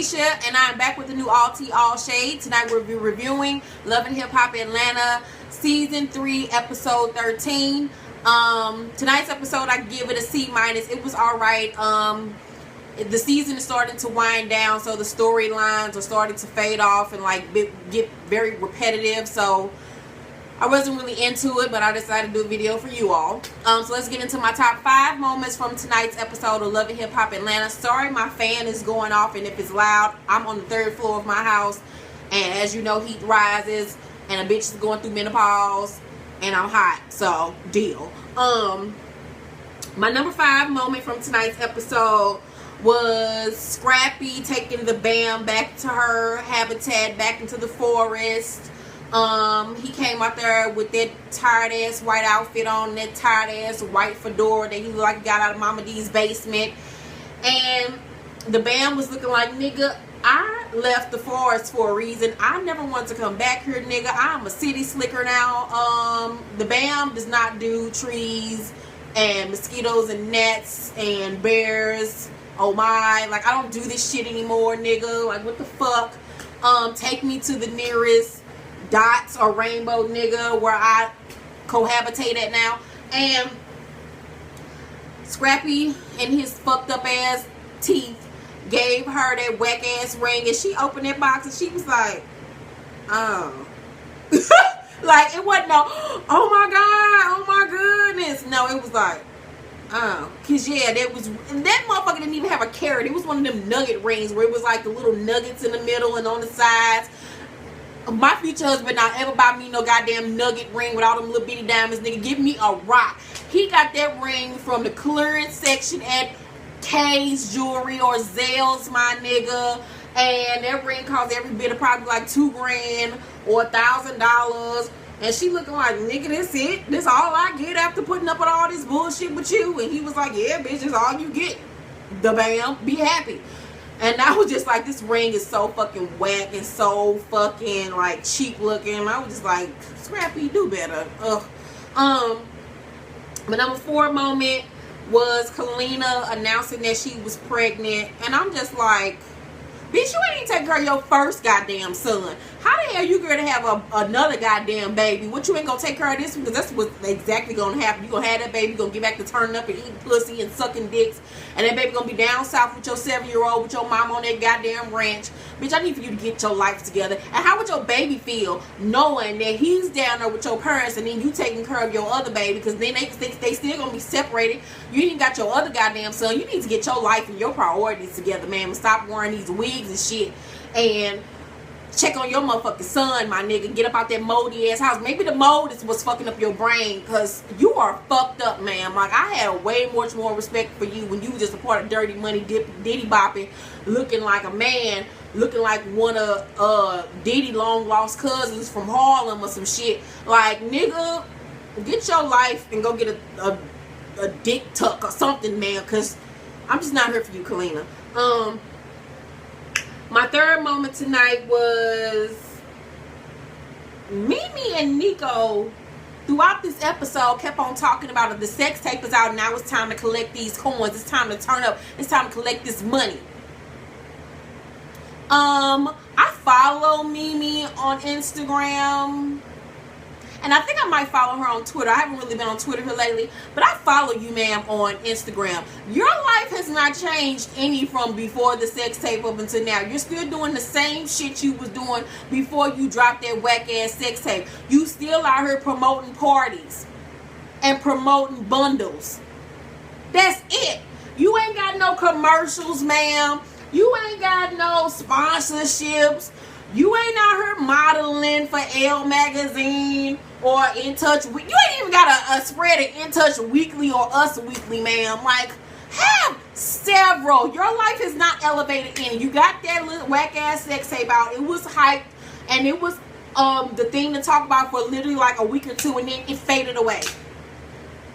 Keisha, and I'm back with the new All Tea All Shade. Tonight we'll be reviewing Love and Hip Hop Atlanta Season 3, Episode 13. Tonight's episode, I give it a C-. It was alright. The season is starting to wind down, so the storylines are starting to fade off and like get very repetitive. So I wasn't really into it, but I decided to do a video for you all. So let's get into my top 5 moments from tonight's episode of Love and Hip Hop Atlanta. Sorry, my fan is going off, and if it's loud, I'm on the 3rd floor of my house, and as you know, heat rises, and a bitch is going through menopause, and I'm hot, so deal. My number 5 moment from tonight's episode was Scrappy taking the Bam back to her habitat, back into the forest. He came out there with that tired ass white outfit on, that tired ass white fedora that he looked like he got out of Mama D's basement. And the Bam was looking like, nigga, I left the forest for a reason. I never want to come back here, nigga. I'm a city slicker now. The Bam does not do trees and mosquitoes and gnats and bears. Oh my, like I don't do this shit anymore, nigga. Like what the fuck? Take me to the nearest dots or rainbow, nigga, where I cohabitate at now. And Scrappy and his fucked up ass teeth gave her that whack ass ring, and she opened that box and she was like, oh. Like it wasn't no, oh my god, oh my goodness. No, it was like, oh, cause yeah, that motherfucker didn't even have a carrot. It was one of them nugget rings where it was like the little nuggets in the middle and on the sides. My future husband not ever buy me no goddamn nugget ring with all them little bitty diamonds, nigga. Give me a rock. He got that ring from the clearance section at K's Jewelry or Zales, my nigga. And that ring cost every bit of probably like $2 grand or $1,000. And she looking like, nigga, that's it. That's all I get after putting up with all this bullshit with you. And he was like, yeah, bitch, that's all you get. The Bam, be happy. And I was just like, this ring is so fucking whack and so fucking like cheap looking. I was just like, Scrappy, do better. Ugh. My number 4 moment was Kina announcing that she was pregnant. And I'm just like, bitch, you ain't even take care of your first goddamn son. How the hell you gonna have another goddamn baby? What, you ain't gonna take care of this one? Because that's what's exactly gonna happen. You gonna have that baby, gonna get back to turning up and eating pussy and sucking dicks. And that baby gonna be down south with your 7-year-old with your mom on that goddamn ranch. Bitch, I need for you to get your life together. And how would your baby feel knowing that he's down there with your parents and then you taking care of your other baby? Because then they still gonna be separated. You ain't got your other goddamn son. You need to get your life and your priorities together, man. Stop wearing these wigs and shit. And check on your motherfucking son, my nigga. Get up out that moldy ass house. Maybe the mold is what's fucking up your brain, because you are fucked up, man. Like, I had way much more respect for you when you was just a part of Dirty Money Diddy bopping, looking like a man, looking like one of Diddy long lost cousins from Harlem or some shit. Like, nigga, get your life and go get a dick tuck or something, man, because I'm just not here for you, Kina. My 3rd moment tonight was Mimi and Nico throughout this episode kept on talking about it. The sex tape is out, and now it's time to collect these coins. It's time to turn up. It's time to collect this money. I follow Mimi on Instagram. And I think I might follow her on Twitter. I haven't really been on Twitter here lately. But I follow you, ma'am, on Instagram. Your life has not changed any from before the sex tape up until now. You're still doing the same shit you was doing before you dropped that whack-ass sex tape. You still out here promoting parties and promoting bundles. That's it. You ain't got no commercials, ma'am. You ain't got no sponsorships. You ain't out here modeling for Elle Magazine or In Touch. You ain't even got a spread of In Touch Weekly or Us Weekly, ma'am. Like, have several. Your life is not elevated any. You got that little whack-ass sex tape out. It was hyped, and it was the thing to talk about for literally like a week or 2, and then it faded away.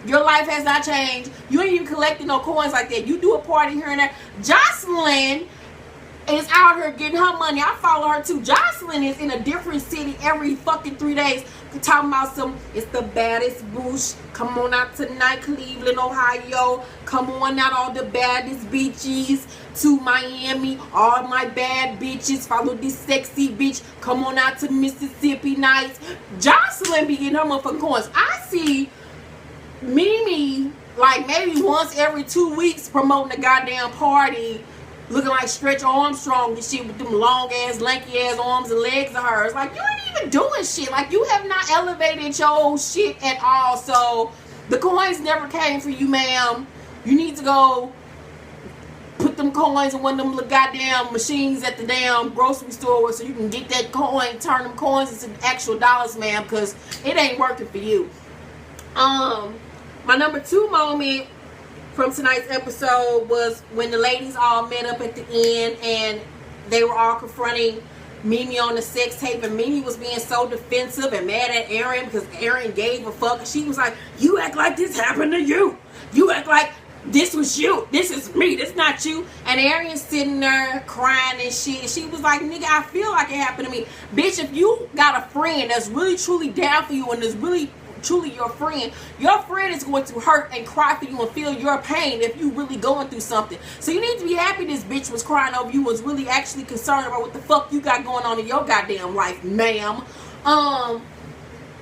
Your life has not changed. You ain't even collecting no coins like that. You do a party here and there. Jocelyn is out here getting her money. I follow her too. Jocelyn is in a different city every fucking 3 days talking about some, it's the baddest bush. Come on out tonight, Cleveland, Ohio. Come on out, all the baddest bitches to Miami. All my bad bitches follow this sexy bitch. Come on out to Mississippi nights. Jocelyn be getting her motherfucking coins. I see Mimi like maybe once every 2 weeks promoting a goddamn party, looking like Stretch Armstrong and shit with them long ass, lanky ass arms and legs of hers. Like, you ain't even doing shit. Like, you have not elevated your shit at all. So the coins never came for you, ma'am. You need to go put them coins in one of them little goddamn machines at the damn grocery store so you can get that coin, turn them coins into actual dollars, ma'am, because it ain't working for you. My number 2 moment from tonight's episode was when the ladies all met up at the end and they were all confronting Mimi on the sex tape, and Mimi was being so defensive and mad at Aaron because Aaron gave a fuck, and she was like, you act like this happened to you. You act like this was you. This is me. This not you. And Aaron's sitting there crying and shit. And she was like, nigga, I feel like it happened to me. Bitch, if you got a friend that's really truly down for you and is really truly your friend is going to hurt and cry for you and feel your pain if you really going through something. So you need to be happy this bitch was crying over you, was really actually concerned about what the fuck you got going on in your goddamn life, ma'am.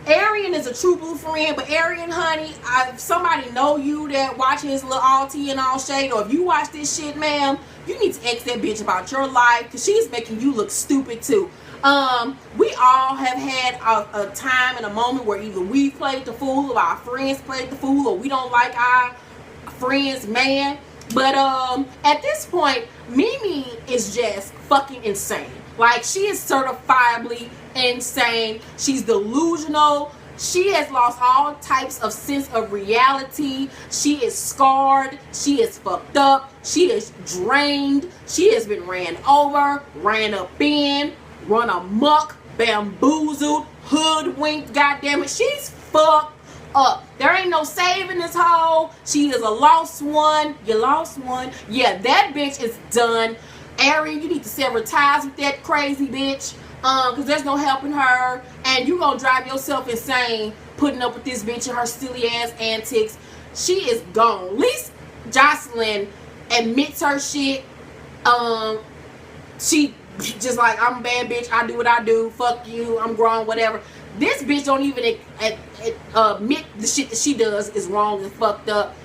Arian is a true blue friend, but Arian, honey, if somebody know you that watching his little all tea and all shade, or if you watch this shit, ma'am, you need to ask that bitch about your life, because she's making you look stupid too. We all have had a time and a moment where either we played the fool or our friends played the fool, or we don't like our friends, man. But at this point, Mimi is just fucking insane. Like, she is certifiably insane. She's delusional. She has lost all types of sense of reality. She is scarred. She is fucked up. She is drained. She has been ran over, ran up in, run amok, bamboozled, hoodwinked, goddammit. She's fucked up. There ain't no saving this hoe. She is a lost one. You lost one. Yeah, that bitch is done. Arian, you need to sever ties with that crazy bitch. Because there's no helping her. And you gonna drive yourself insane putting up with this bitch and her silly ass antics. She is gone. At least Jocelyn admits her shit. She just like, I'm a bad bitch, I do what I do, fuck you, I'm grown, whatever. This bitch don't even admit the shit that she does is wrong and fucked up.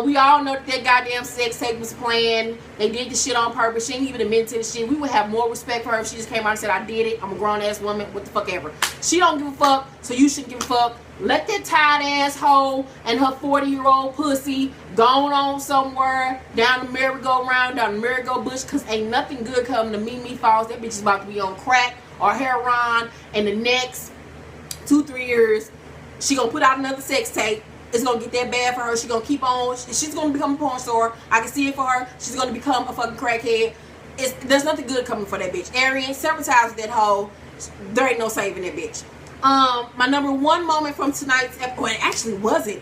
We all know that goddamn sex tape was planned. They did the shit on purpose. She ain't even admit to the shit. We would have more respect for her if she just came out and said, I did it, I'm a grown ass woman, what the fuck ever. She don't give a fuck, so you shouldn't give a fuck. Let that tired ass hoe and her 40-year-old pussy go on somewhere down the merry-go-round, down the merry-go-bush, because ain't nothing good coming to Mimi Falls. That bitch is about to be on crack or heroin in the next 2-3 years. She gonna put out another sex tape. It's gonna get that bad for her. She gonna keep on. She's gonna become a porn star. I can see it for her. She's gonna become a fucking crackhead. There's nothing good coming for that bitch. Arian, several times with that hoe. There ain't no saving that bitch. My number 1 moment from tonight's episode, well, it actually wasn't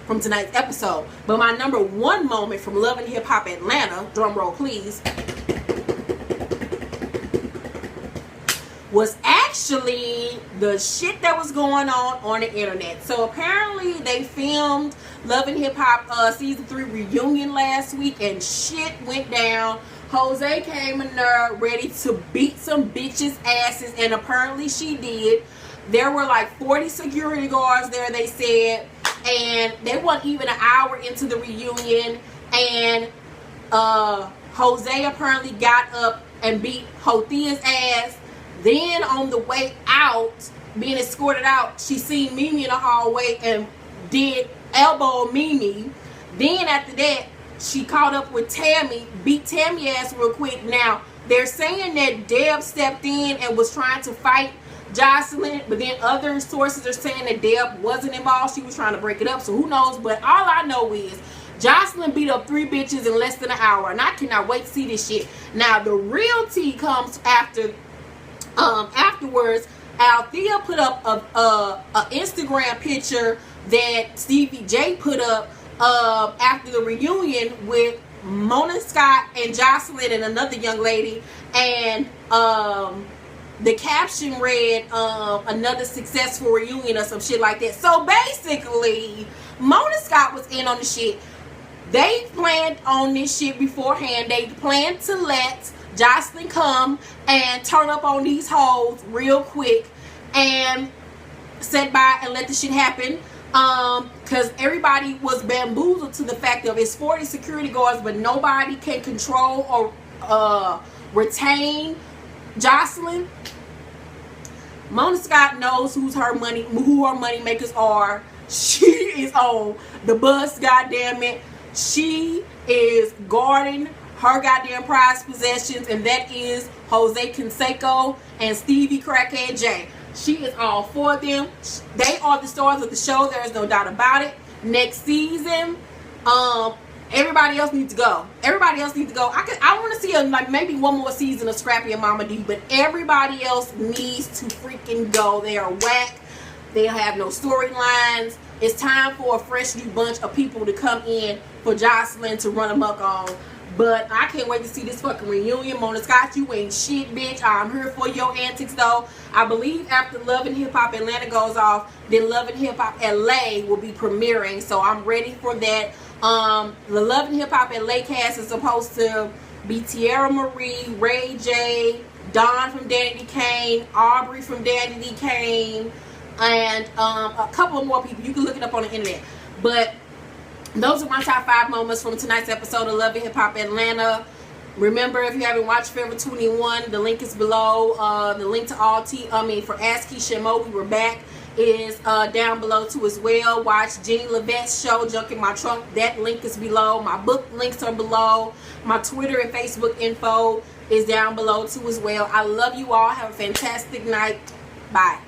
from tonight's episode, but my number 1 moment from Love and Hip Hop Atlanta, drum roll please, was actually the shit that was going on the internet. So apparently they filmed Love and Hip Hop season 3 reunion last week, and shit went down. Jose came in there ready to beat some bitches' asses, and apparently she did. There were like 40 security guards there, they said, and they weren't even an hour into the reunion, and Jose apparently got up and beat Hothea's ass. Then on the way out, being escorted out, she seen Mimi in the hallway and did elbow Mimi. Then after that, she caught up with Tammy, beat Tammy ass real quick. Now, they're saying that Deb stepped in and was trying to fight Jocelyn, but then other sources are saying that Deb wasn't involved. She was trying to break it up, so who knows? But all I know is Jocelyn beat up 3 bitches in less than an hour, and I cannot wait to see this shit. Now, the real tea comes after. Afterwards, Althea put up a Instagram picture that Stevie J put up after the reunion with Mona Scott and Jocelyn and another young lady, and the caption read another successful reunion or some shit like that. So basically, Mona Scott was in on the shit. They planned on this shit beforehand. They planned to let Jocelyn come and turn up on these hoes real quick and sit by and let the shit happen. Because everybody was bamboozled to the fact of it's 40 security guards, but nobody can control or retain Jocelyn. Mona Scott knows who her money makers are. She is on the bus, goddamn it. She is guarding her goddamn prized possessions, and that is Jose Canseco and Stevie Crackhead J. She is all for them. They are the stars of the show. There is no doubt about it. Next season, everybody else needs to go. Everybody else needs to go. I want to see like maybe one more season of Scrappy and Mama D, but everybody else needs to freaking go. They are whack. They have no storylines. It's time for a fresh new bunch of people to come in for Jocelyn to run amok on. But I can't wait to see this fucking reunion. Mona Scott, you ain't shit, bitch. I'm here for your antics, though. I believe after Love and Hip Hop Atlanta goes off, then Love and Hip Hop LA will be premiering. So I'm ready for that. The Love and Hip Hop LA cast is supposed to be Tierra Marie, Ray J, Dawn from Danity Kane, Aubrey from Danity Kane, and a couple of more people. You can look it up on the internet. But those are my top 5 moments from tonight's episode of Love and Hip Hop Atlanta. Remember, if you haven't watched Forever 21, the link is below. The link to for Ask Keisha Mo, we were back, is down below too as well. Watch Jeannie Levette's show, Junk in My Trunk. That link is below. My book links are below. My Twitter and Facebook info is down below too as well. I love you all. Have a fantastic night. Bye.